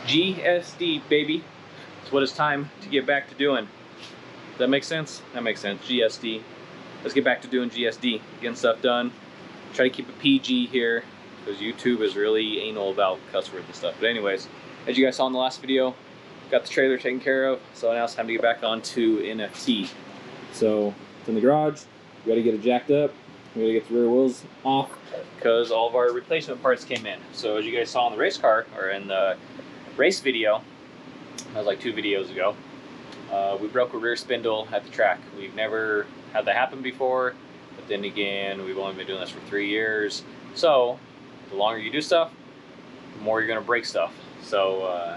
GSD, baby. It's what it's time to get back to doing. Does that make sense? That makes sense. GSD. Let's get back to doing GSD, getting stuff done. Try to keep it PG here, because YouTube is really anal about cuss words and stuff. But anyways, as you guys saw in the last video, got the trailer taken care of, so now it's time to get back onto NFT. So it's in the garage. We gotta get it jacked up. We gotta get the rear wheels off because all of our replacement parts came in. So as you guys saw in the race car, or in the race video, that was like 2 videos ago, we broke a rear spindle at the track. We've never had that happen before, but then again, we've only been doing this for 3 years. So the longer you do stuff, the more you're gonna break stuff. So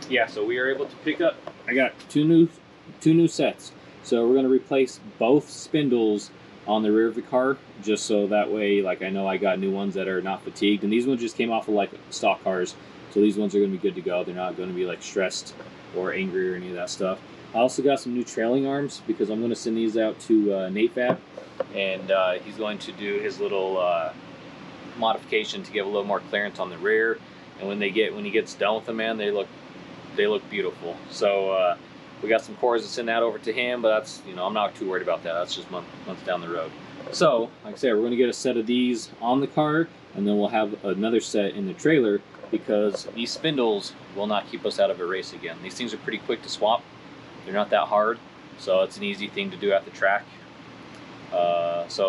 yeah, so we are able to pick up, I got two new sets. So we're gonna replace both spindles on the rear of the car, just so that way, like, I know I got new ones that are not fatigued, and these ones just came off of like stock cars, so these ones are gonna be good to go. They're not gonna be like stressed or angry or any of that stuff. I also got some new trailing arms because I'm gonna send these out to Nate Fab, and he's going to do his little modification to give a little more clearance on the rear. And when he gets done with them, man, they look beautiful. So we got some cores to send that over to him, but that's, you know, I'm not too worried about that. That's just months down the road. So like I said, we're gonna get a set of these on the car, and then we'll have another set in the trailer, because these spindles will not keep us out of a race again. These things are pretty quick to swap. They're not that hard, so it's an easy thing to do at the track.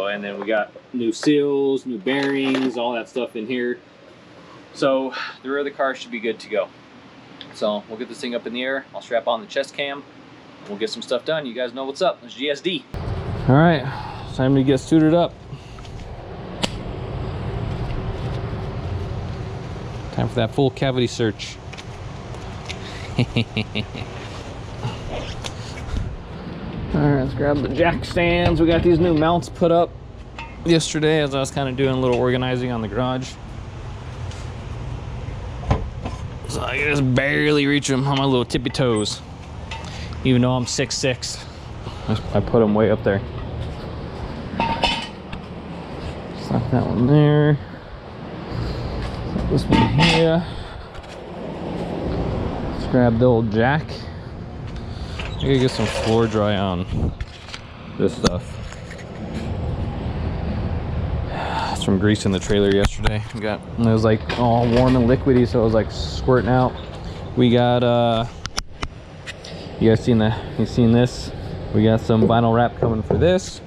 And then we got new seals, new bearings, all that stuff in here. So the rear of the car should be good to go. So we'll get this thing up in the air. I'll strap on the chest cam, and we'll get some stuff done. You guys know what's up. It's GSD. All right, time to get suited up. Time for that full cavity search. All right, let's grab the jack stands. We got these new mounts put up yesterday as I was kind of doing a little organizing on the garage. So I can just barely reach them on my little tippy toes, even though I'm 6'6". I put them way up there. Slap that one there. Slap this one here. Let's grab the old jack. I gotta get some floor dry on this stuff. It's from greasing the trailer yesterday. It was like all warm and liquidy, so it was like squirting out. We got you guys seen that? You seen this? We got some vinyl wrap coming for this,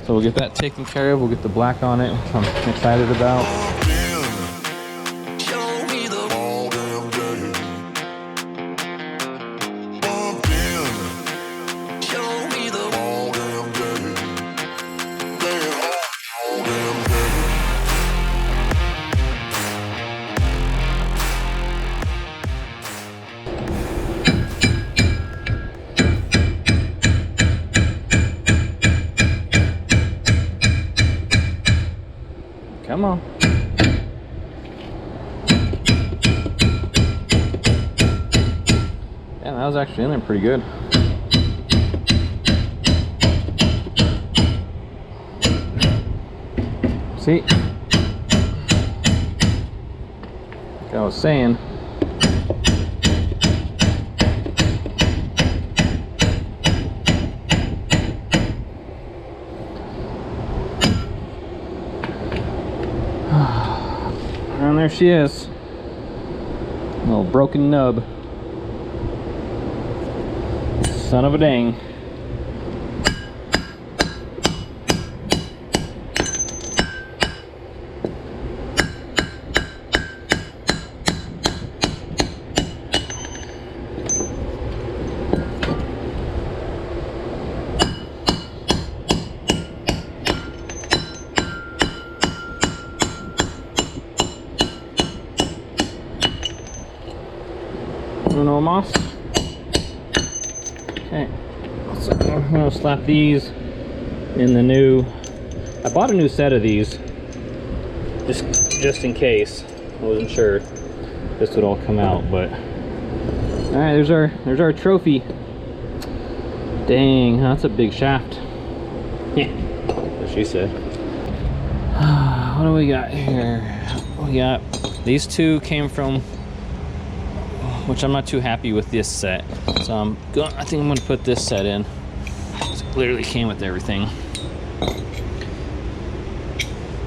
so we'll get that taken care of. We'll get the black on it, which I'm excited about. Come on. Yeah, that was actually in there pretty good. See? Like I was saying. And there she is. A little broken nub. Son of a dang. Uno mas. Okay, so I'm gonna slap these in the new. I bought a new set of these just in case. I wasn't sure this would all come out, but all right. There's our trophy. Dang, that's a big shaft. What she said. What do we got here? We got these two came from which I'm not too happy with this set. So I think I'm gonna put this set in. It literally came with everything.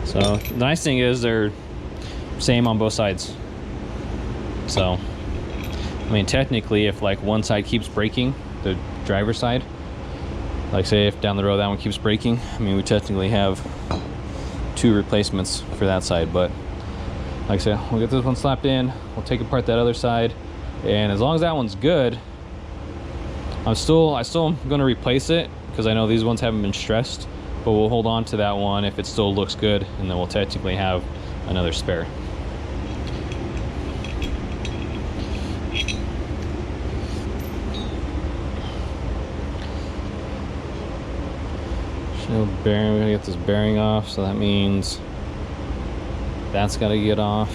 So the nice thing is they're same on both sides. So, I mean, technically, if like one side keeps breaking, the driver's side, like say if down the road that one keeps breaking, I mean, we technically have 2 replacements for that side. But like I said, we'll get this one slapped in, we'll take apart that other side, and as long as that one's good, I still gonna replace it because I know these ones haven't been stressed, but we'll hold on to that one if it still looks good, and then we'll technically have another spare. Bearing, we're gonna get this bearing off, so that means that's got to get off.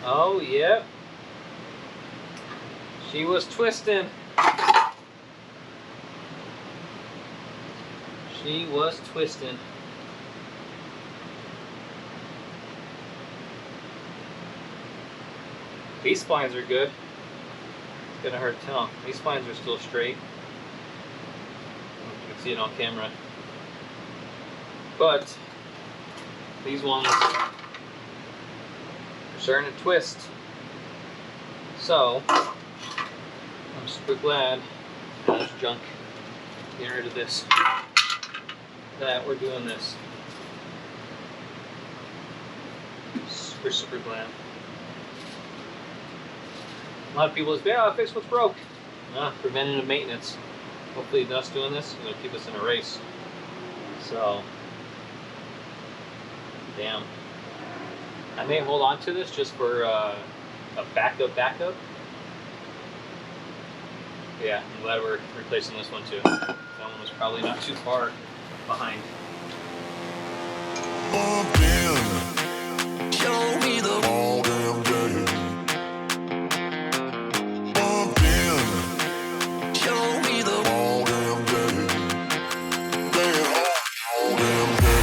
Oh, yep. She was twisting. She was twisting. These splines are good. It's gonna hurt to tell. These splines are still straight. You can see it on camera. But these ones are starting to twist. So I'm super glad there's junk getting rid of this, that we're doing this. Super glad. A lot of people say, "Oh, fix what's broke." Nah, preventative maintenance. Hopefully us doing this is going to keep us in a race. So, damn. I may hold on to this just for a backup. Yeah, I'm glad we're replacing this one too. That one was probably not too far behind. Show me the all damn day. Show me the all damn day. All damn day.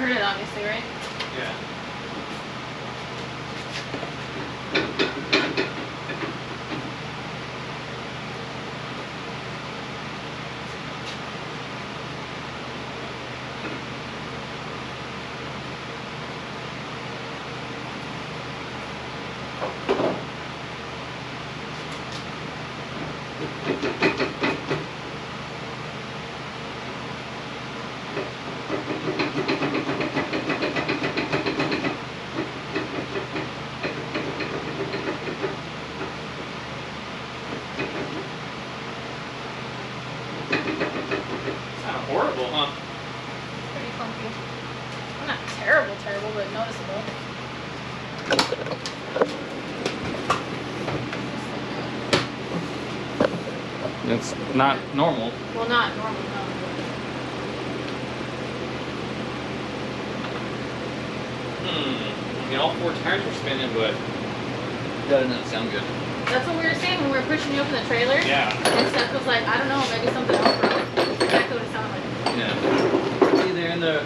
heard it, obviously, right? Yeah. Horrible, huh? Pretty funky. Well, not terrible, but noticeable. It's not normal. Well, not normal, no. I mean, all 4 tires were spinning, but that didn't sound good. That's what we were saying when we were pushing you up in the trailer. Yeah. And Steph was like, I don't know, maybe something else broke. Exactly what it sounded like. Yeah. See there in the.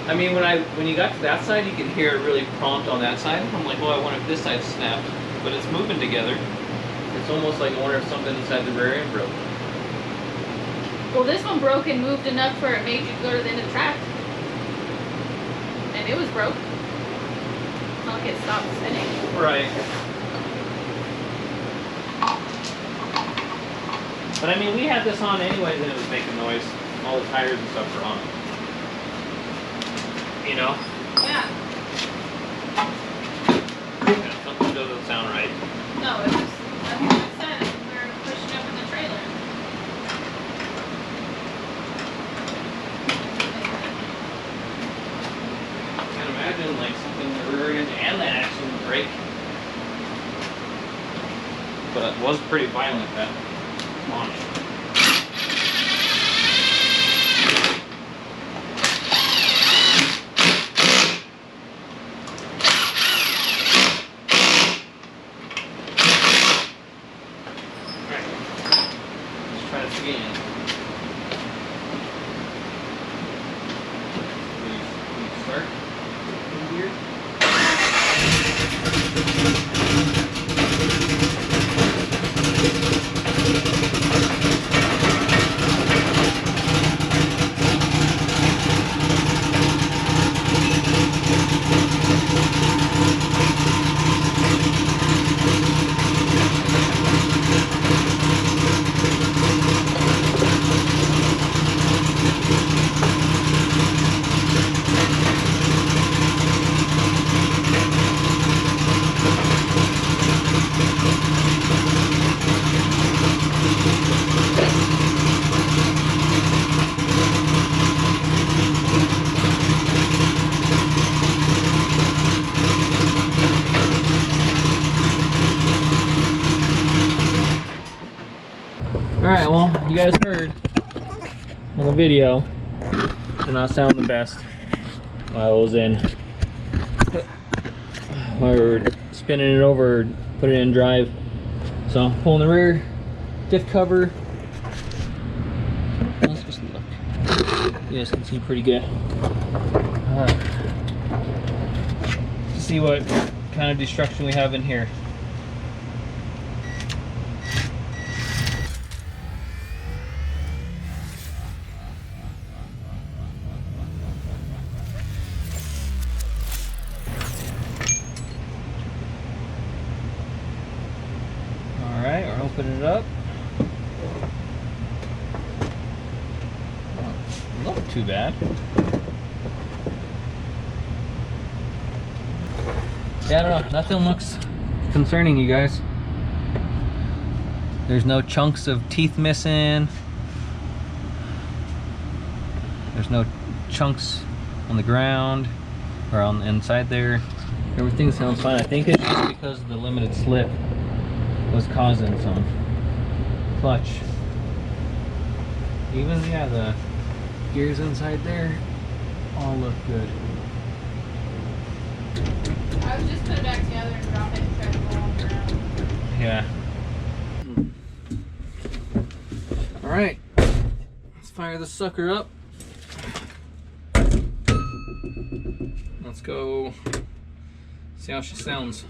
I mean, when you got to that side, you could hear it really prompt on that side. I'm like, well, I wonder if this side snapped, but it's moving together. It's almost like I wonder if something inside the rear end broke. Well, this one broke and moved enough where it made you go to the end of the track. And it was broke. It's not like it stopped spinning. Right. But I mean, we had this on anyways and it was making noise. All the tires and stuff were on. You know? Yeah. Yeah, something doesn't sound right. No, it was, that's what it said when we were pushing up in the trailer. I can't imagine like something in the rear end and that accident brake. But it was pretty violent, that launch. Alright, well, you guys heard on the video, did not sound the best while I was in. While we were spinning it over, put it in drive. So I'm pulling the rear diff cover. Let's just look. You guys can see pretty good. Let's see what kind of destruction we have in here. Alright, we're opening it up. Doesn't look too bad. Yeah, I don't know. Nothing looks concerning, you guys. There's no chunks of teeth missing. There's no chunks on the ground or on the inside there. Everything sounds fine. I think it's just because the limited slip was causing some clutch. Even, yeah, the gears inside there all look good. I would just put it back together and drop it and try to go on around. Yeah. Alright. Let's fire this sucker up. Let's go see how she sounds.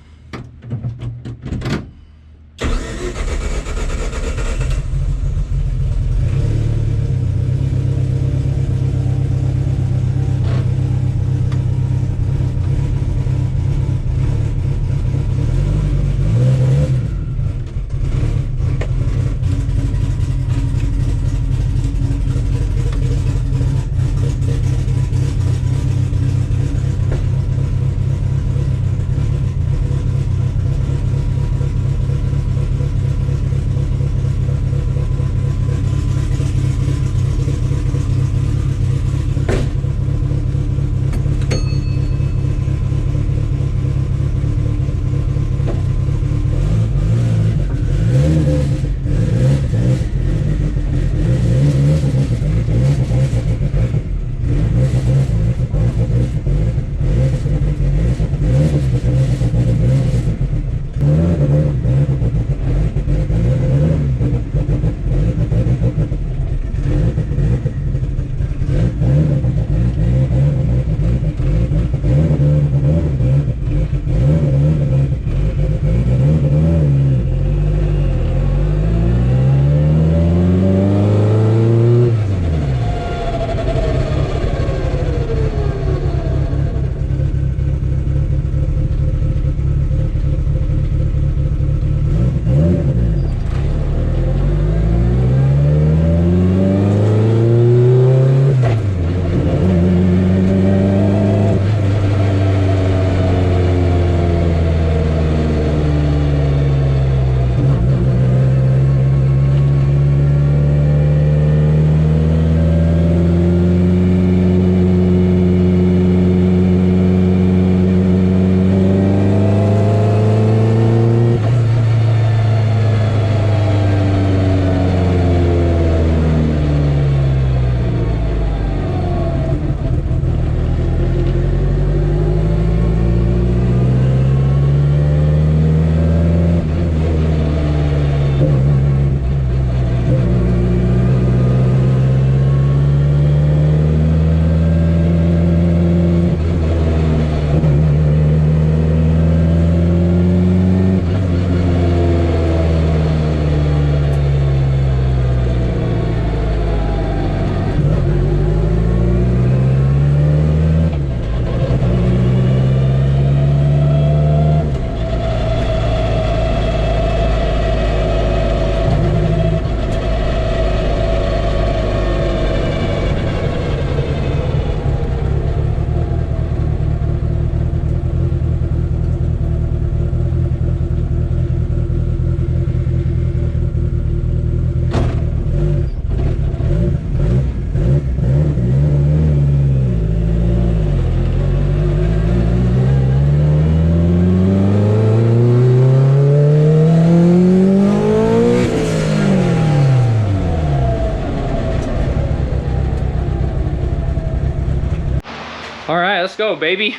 All right, let's go, baby.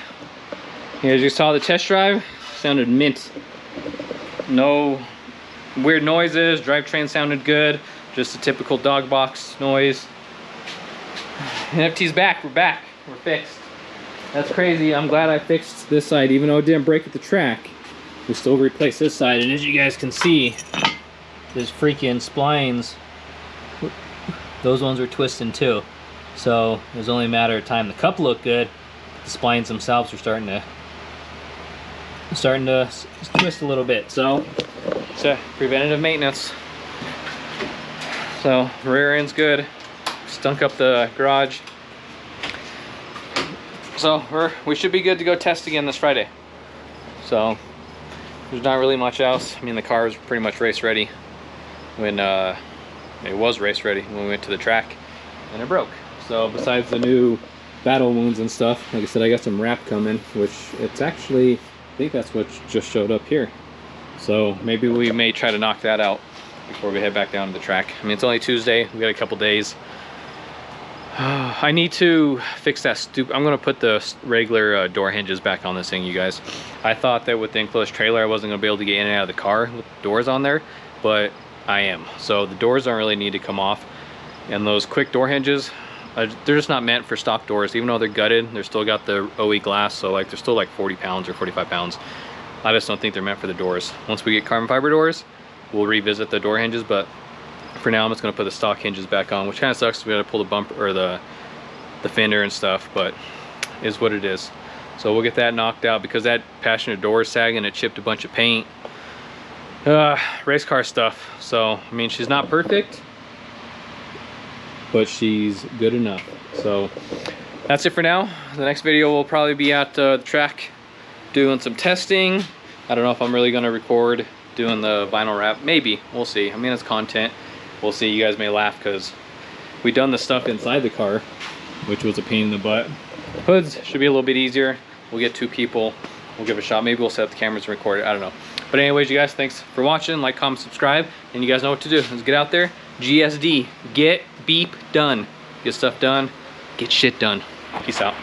As you saw the test drive, sounded mint. No weird noises, drivetrain sounded good, just a typical dog box noise. NFT's back, we're back, we're fixed. That's crazy, I'm glad I fixed this side, even though it didn't break at the track. We still replaced this side, and as you guys can see, there's freaking splines. Those ones were twisting too. So it was only a matter of time. The cup looked good. The splines themselves are starting to twist a little bit. So it's a preventative maintenance. So rear end's good. Stunk up the garage. So we should be good to go test again this Friday. So there's not really much else. I mean, the car was pretty much race ready when it was race ready when we went to the track, and it broke. So besides the new battle wounds and stuff, like I said, I got some wrap coming, which it's actually, I think that's what just showed up here. So maybe we may try to knock that out before we head back down to the track. I mean, it's only Tuesday, we got a couple days. I need to fix that I'm gonna put the regular door hinges back on this thing, you guys. I thought that with the enclosed trailer I wasn't gonna be able to get in and out of the car with doors on there, but I am. So the doors don't really need to come off. And those quick door hinges, They're just not meant for stock doors. Even though they're gutted, they're still got the OE glass, so like they're still like 40 pounds or 45 pounds. I just don't think they're meant for the doors. Once we get carbon fiber doors, we'll revisit the door hinges, but for now I'm just gonna put the stock hinges back on, which kind of sucks because we gotta pull the bumper or the fender and stuff, but is what it is. So we'll get that knocked out because that passenger door is sagging. It chipped a bunch of paint. Race car stuff. So I mean, she's not perfect, but she's good enough. So that's it for now. The next video will probably be at the track doing some testing. I don't know if I'm really gonna record doing the vinyl wrap. Maybe, we'll see. I mean, it's content. We'll see. You guys may laugh because we done the stuff inside the car, which was a pain in the butt. Hoods should be a little bit easier. We'll get 2 people. We'll give it a shot. Maybe we'll set up the cameras and record it. I don't know. But anyways, you guys, thanks for watching. Like, comment, subscribe, and you guys know what to do. Let's get out there. GSD. Get beep done. Get stuff done. Get shit done. Peace out.